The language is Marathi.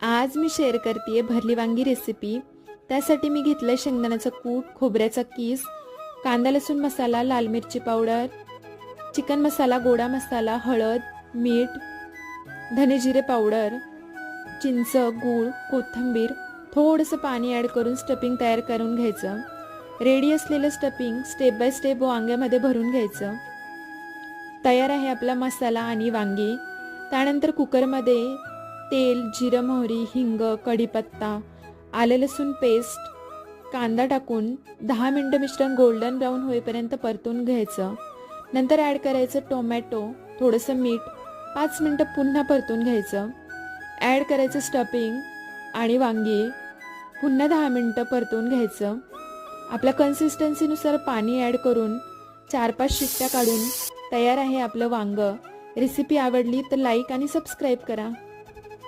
आज मी शेअर करते भरली वांगी रेसिपी। त्यासाठी मी घेतलं शेंगदाण्याचं कूट, खोबऱ्याचा कीस, कांदा लसूण मसाला, लाल मिरची पावडर, चिकन मसाला, गोडा मसाला, हळद, मीठ, धने जिरे पावडर, चिंच, गूळ, कोथिंबीर, थोडंसं पाणी ॲड करून स्टफिंग तयार करून घ्यायचं। रेडी असलेलं स्टफिंग स्टेप बाय स्टेप वांग्यामध्ये भरून घ्यायचं। तयार आहे आपला मसाला आणि वांगी। त्यानंतर कुकरमध्ये तेल, जिरं, मोहरी, हिंग, कढीपत्ता, आले लसूण पेस्ट, कांदा टाकून 10 मिनिटं मिश्रण गोल्डन ब्राऊन होईपर्यंत परतून घ्यायचं। नंतर ॲड करायचं टोमॅटो, थोडंसं मीठ, 5 मिनिटं पुन्हा परतून घ्यायचं। ॲड करायचं स्टफिंग आणि वांगी, पुन्हा 10 मिनिटं परतून घ्यायचं। आपल्या कन्सिस्टन्सीनुसार पाणी ॲड करून 4-5 शिट्ट्या काढून तयार आहे आपलं वांगं। रेसिपी आवडली तर लाईक आणि सबस्क्राईब करा।